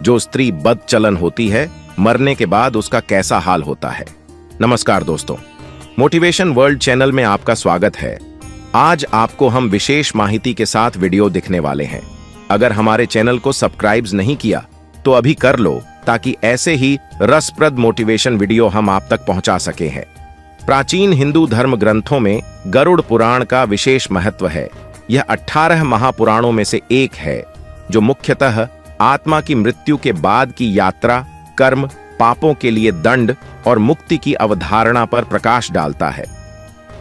जो स्त्री बदचलन होती है, मरने के बाद उसका कैसा हाल होता है। नमस्कार दोस्तों, मोटिवेशन वर्ल्ड चैनल में आपका स्वागत है। आज आपको हम विशेष माहिती के साथ वीडियो दिखने वाले हैं। अगर हमारे चैनल को सब्सक्राइब नहीं किया तो अभी कर लो, ताकि ऐसे ही रसप्रद मोटिवेशन वीडियो हम आप तक पहुंचा सके हैं। प्राचीन हिंदू धर्म ग्रंथों में गरुड़ पुराण का विशेष महत्व है। यह 18 महापुराणों में से एक है, जो मुख्यतः आत्मा की मृत्यु के बाद की यात्रा, कर्म, पापों के लिए दंड और मुक्ति की अवधारणा पर प्रकाश डालता है।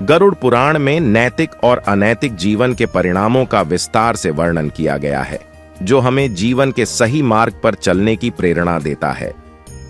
गरुड़ पुराण में नैतिक और अनैतिक जीवन के परिणामों का विस्तार से वर्णन किया गया है, जो हमें जीवन के सही मार्ग पर चलने की प्रेरणा देता है।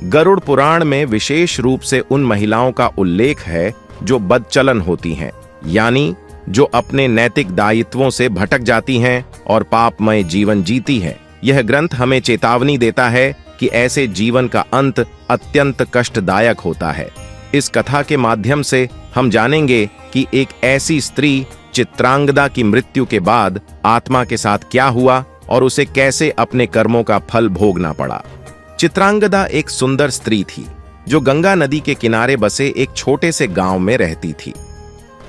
गरुड़ पुराण में विशेष रूप से उन महिलाओं का उल्लेख है जो बदचलन होती हैं, यानी जो अपने नैतिक दायित्वों से भटक जाती हैं और पापमय जीवन जीती हैं। यह ग्रंथ हमें चेतावनी देता है कि ऐसे जीवन का अंत अत्यंत कष्टदायक होता है। इस कथा के माध्यम से हम जानेंगे कि एक ऐसी स्त्री चित्रांगदा की मृत्यु के बाद आत्मा के साथ क्या हुआ और उसे कैसे अपने कर्मों का फल भोगना पड़ा। चित्रांगदा एक सुंदर स्त्री थी, जो गंगा नदी के किनारे बसे एक छोटे से गांव में रहती थी।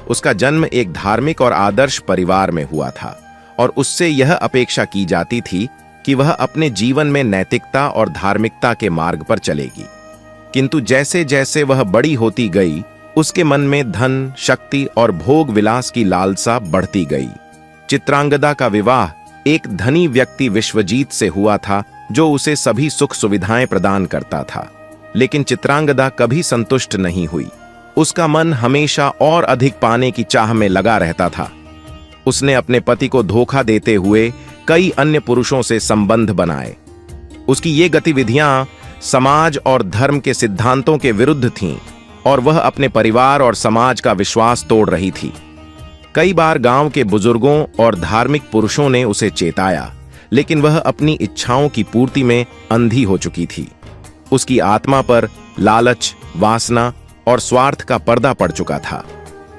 उसका जन्म एक धार्मिक और आदर्श परिवार में हुआ था और उससे यह अपेक्षा की जाती थी कि वह अपने जीवन में नैतिकता और धार्मिकता के मार्ग पर चलेगी। किंतु जैसे जैसे वह बड़ी होती गई, उसके मन में धन, शक्ति और भोग विलास की लालसा बढ़ती गई। चित्रांगदा का विवाह एक धनी व्यक्ति विश्वजीत से हुआ था, जो उसे सभी सुख सुविधाएं प्रदान करता था। लेकिन चित्रांगदा कभी संतुष्ट नहीं हुई। उसका मन हमेशा और अधिक पाने की चाह में लगा रहता था। उसने अपने पति को धोखा देते हुए कई अन्य पुरुषों से संबंध बनाए। उसकी ये गतिविधियां समाज और धर्म के सिद्धांतों के विरुद्ध थीं और वह अपने परिवार और समाज का विश्वास तोड़ रही थी। कई बार गांव के बुजुर्गों और धार्मिक पुरुषों ने उसे चेताया, लेकिन वह अपनी इच्छाओं की पूर्ति में अंधी हो चुकी थी। उसकी आत्मा पर लालच, वासना और स्वार्थ का पर्दा पड़ चुका था।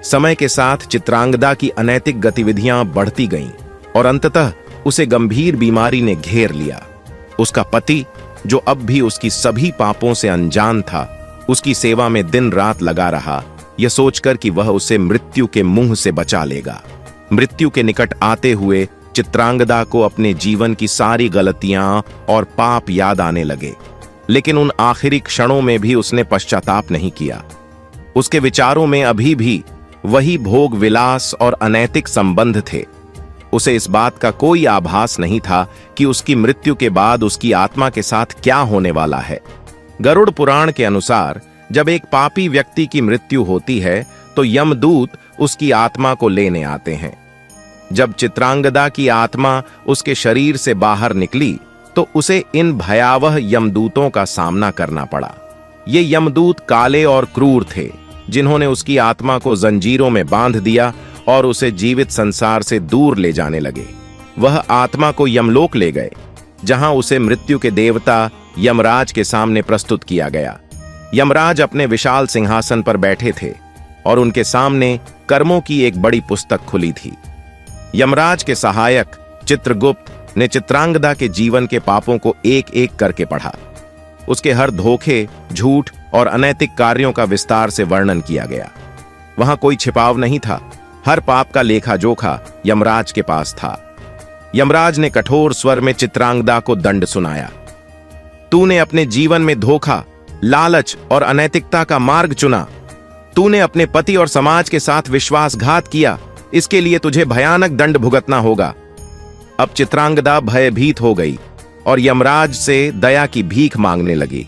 समय के साथ चित्रांगदा की अनैतिक गतिविधियां बढ़ती गईं और अंततः उसे गंभीर बीमारी ने घेर लिया। उसका पति, जो अब भी उसकी सभी पापों से अनजान था, उसकी सेवा में दिन रात लगा रहा, यह सोचकर कि वह उसे मृत्यु के मुंह से बचा लेगा। मृत्यु के निकट आते हुए चित्रांगदा को अपने जीवन की सारी गलतियां और पाप याद आने लगे, लेकिन उन आखिरी क्षणों में भी उसने पश्चाताप नहीं किया। उसके विचारों में अभी भी वही भोग विलास और अनैतिक संबंध थे। उसे इस बात का कोई आभास नहीं था कि उसकी मृत्यु के बाद उसकी आत्मा के साथ क्या होने वाला है। गरुड़ पुराण के अनुसार जब एक पापी व्यक्ति की मृत्यु होती है तो यमदूत उसकी आत्मा को लेने आते हैं। जब चित्रांगदा की आत्मा उसके शरीर से बाहर निकली तो उसे इन भयावह यमदूतों का सामना करना पड़ा। ये यमदूत काले और क्रूर थे, जिन्होंने उसकी आत्मा को जंजीरों में बांध दिया और उसे जीवित संसार से दूर ले जाने लगे। वह आत्मा को यमलोक ले गए, जहां उसे मृत्यु के देवता यमराज के सामने प्रस्तुत किया गया। यमराज अपने विशाल सिंहासन पर बैठे थे और उनके सामने कर्मों की एक बड़ी पुस्तक खुली थी। यमराज के सहायक चित्रगुप्त ने चित्रांगदा के जीवन के पापों को एक एक करके पढ़ा। उसके हर धोखे, झूठ और अनैतिक कार्यों का विस्तार से वर्णन किया गया। वहां कोई छिपाव नहीं था। हर पाप का लेखा जोखा यमराज के पास था। यमराज ने कठोर स्वर में चित्रांगदा को दंड सुनाया। तूने अपने जीवन में धोखा, लालच और अनैतिकता का मार्ग चुना। तूने अपने पति और समाज के साथ विश्वासघात किया। इसके लिए तुझे भयानक दंड भुगतना होगा। अब चित्रांगदा भयभीत हो गई और यमराज से दया की भीख मांगने लगी।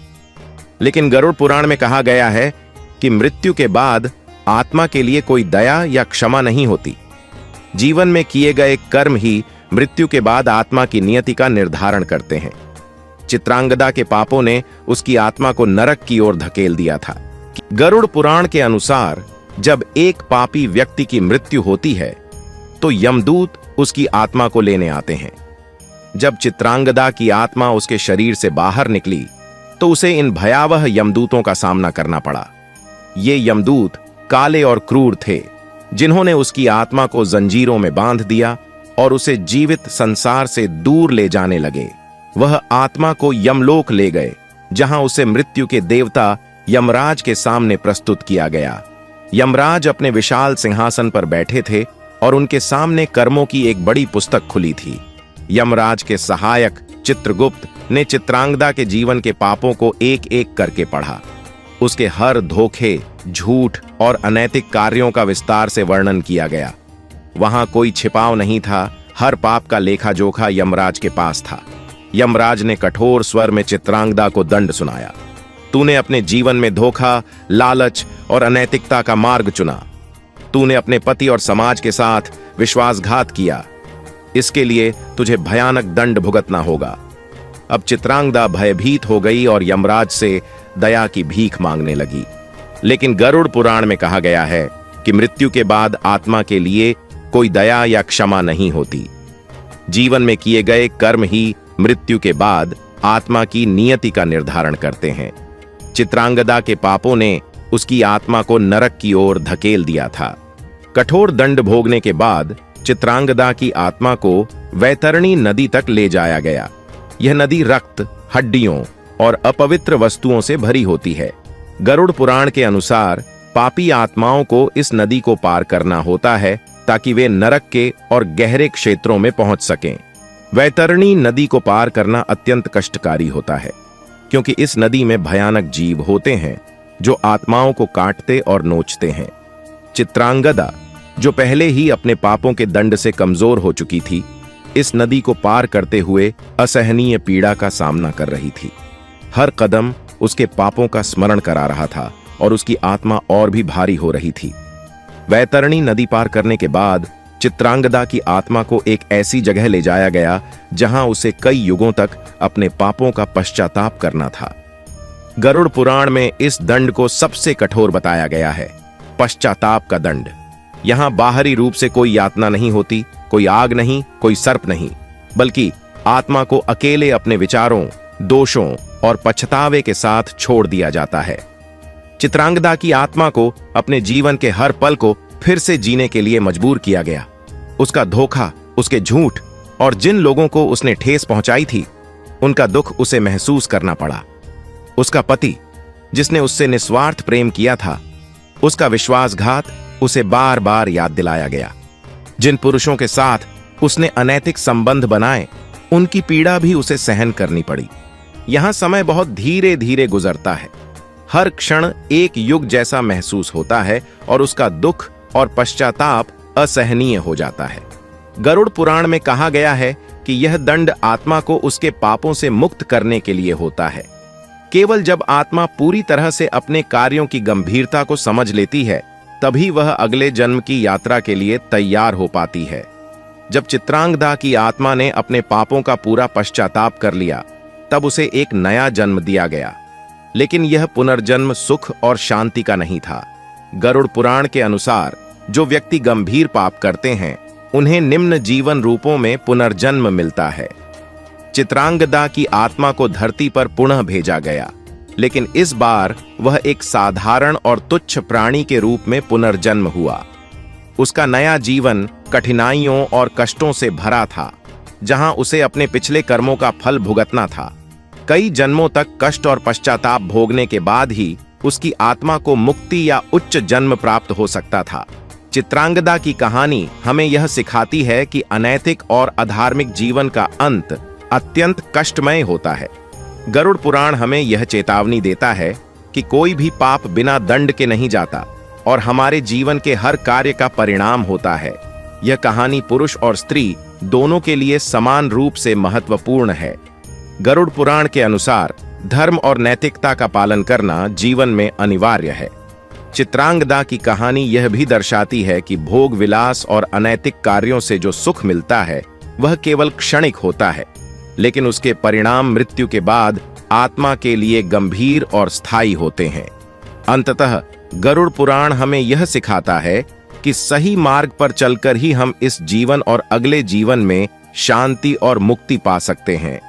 लेकिन गरुड़ पुराण में कहा गया है कि मृत्यु के बाद आत्मा के लिए कोई दया या क्षमा नहीं होती। जीवन में किए गए कर्म ही मृत्यु के बाद आत्मा की नियति का निर्धारण करते हैं। चित्रांगदा के पापों ने उसकी आत्मा को नरक की ओर धकेल दिया था। गरुड़ पुराण के अनुसार जब एक पापी व्यक्ति की मृत्यु होती है तो यमदूत उसकी आत्मा को लेने आते हैं। जब चित्रांगदा की आत्मा उसके शरीर से बाहर निकली तो उसे इन भयावह यमदूतों का सामना करना पड़ा। ये यमदूत काले और क्रूर थे, जिन्होंने उसकी आत्मा को जंजीरों में बांध दिया और उसे जीवित संसार से दूर ले जाने लगे। वह आत्मा को यमलोक ले गए, जहां उसे मृत्यु के देवता यमराज के सामने प्रस्तुत किया गया। यमराज अपने विशाल सिंहासन पर बैठे थे और उनके सामने कर्मों की एक बड़ी पुस्तक खुली थी। यमराज के सहायक चित्रगुप्त ने चित्रांगदा के जीवन के पापों को एक एक करके पढ़ा। उसके हर धोखे, झूठ और अनैतिक कार्यों का विस्तार से वर्णन किया गया। वहां कोई छिपाव नहीं था, हर पाप का लेखा जोखा यमराज के पास था। यमराज ने कठोर स्वर में चित्रांगदा को दंड सुनाया। तूने अपने जीवन में धोखा, लालच और अनैतिकता का मार्ग चुना। तूने अपने पति और समाज के साथ विश्वासघात किया। इसके लिए तुझे भयानक दंड भुगतना होगा। अब चित्रांगदा भयभीत हो गई और यमराज से दया की भीख मांगने लगी। लेकिन गरुड़ पुराण में कहा गया है कि मृत्यु के बाद आत्मा के लिए कोई दया या क्षमा नहीं होती। जीवन में किए गए कर्म ही मृत्यु के बाद आत्मा की नियति का निर्धारण करते हैं। चित्रांगदा के पापों ने उसकी आत्मा को नरक की ओर धकेल दिया था। कठोर दंड भोगने के बाद चित्रांगदा की आत्मा को वैतरणी नदी तक ले जाया गया। यह नदी रक्त, हड्डियों और अपवित्र वस्तुओं से भरी होती है। गरुड़ पुराण के अनुसार पापी आत्माओं को इस नदी को पार करना होता है ताकि वे नरक के और गहरे क्षेत्रों में पहुंच सकें। वैतरणी नदी को पार करना अत्यंत कष्टकारी होता है, क्योंकि इस नदी में भयानक जीव होते हैं जो आत्माओं को काटते और नोचते हैं। चित्रांगदा, जो पहले ही अपने पापों के दंड से कमजोर हो चुकी थी, इस नदी को पार करते हुए असहनीय पीड़ा का सामना कर रही थी। हर कदम उसके पापों का स्मरण करा रहा था और उसकी आत्मा और भी भारी हो रही थी। वैतरणी नदी पार करने के बाद चित्रांगदा की आत्मा को एक ऐसी जगह ले जाया गया जहां उसे कई युगों तक अपने पापों का पश्चाताप करना था। गरुड़ पुराण में इस दंड को सबसे कठोर बताया गया है, पश्चाताप का दंड। यहां बाहरी रूप से कोई यातना नहीं होती, कोई आग नहीं, कोई सर्प नहीं, बल्कि आत्मा को अकेले अपने विचारों, दोषों और पछतावे के साथ छोड़ दिया जाता है। चित्रांगदा की आत्मा को अपने जीवन के हर पल को फिर से जीने के लिए मजबूर किया गया। उसका धोखा, उसके झूठ और जिन लोगों को उसने ठेस पहुंचाई थी, उनका दुख उसे महसूस करना पड़ा। उसका पति, जिसने उससे निस्वार्थ प्रेम किया था, उसका विश्वासघात उसे बार बार याद दिलाया गया। जिन पुरुषों के साथ उसने अनैतिक संबंध बनाए, उनकी पीड़ा भी उसे सहन करनी पड़ी। यहां समय बहुत धीरे धीरे गुजरता है। हर क्षण एक युग जैसा महसूस होता है और उसका दुख और पश्चाताप असहनीय हो जाता है। गरुड़ पुराण में कहा गया है कि यह दंड आत्मा को उसके पापों से मुक्त करने के लिए होता है। केवल जब आत्मा पूरी तरह से अपने कार्यों की गंभीरता को समझ लेती है, तभी वह अगले जन्म की यात्रा के लिए तैयार हो पाती है। जब चित्रांगदा की आत्मा ने अपने पापों का पूरा पश्चाताप कर लिया, तब उसे एक नया जन्म दिया गया। लेकिन यह पुनर्जन्म सुख और शांति का नहीं था। गरुड़ पुराण के अनुसार जो व्यक्ति गंभीर पाप करते हैं, उन्हें निम्न जीवन रूपों में पुनर्जन्म मिलता है। चित्रांगदा की आत्मा को धरती पर पुनः भेजा गया, लेकिन इस बार वह एक साधारण और तुच्छ प्राणी के रूप में पुनर्जन्म हुआ। उसका नया जीवन कठिनाइयों और कष्टों से भरा था, जहां उसे अपने पिछले कर्मों का फल भुगतना था। कई जन्मों तक कष्ट और पश्चाताप भोगने के बाद ही उसकी आत्मा को मुक्ति या उच्च जन्म प्राप्त हो सकता था। चित्रांगदा की कहानी हमें यह सिखाती है कि अनैतिक और अधार्मिक जीवन का अंत अत्यंत कष्टमय होता है। गरुड़ पुराण हमें यह चेतावनी देता है कि कोई भी पाप बिना दंड के नहीं जाता और हमारे जीवन के हर कार्य का परिणाम होता है। यह कहानी पुरुष और स्त्री दोनों के लिए समान रूप से महत्वपूर्ण है। गरुड़ पुराण के अनुसार धर्म और नैतिकता का पालन करना जीवन में अनिवार्य है। चित्रांगदा की कहानी यह भी दर्शाती है कि भोग विलास और अनैतिक कार्यों से जो सुख मिलता है, वह केवल क्षणिक होता है, लेकिन उसके परिणाम मृत्यु के बाद आत्मा के लिए गंभीर और स्थायी होते हैं। अंततः गरुड़ पुराण हमें यह सिखाता है कि सही मार्ग पर चलकर ही हम इस जीवन और अगले जीवन में शांति और मुक्ति पा सकते हैं।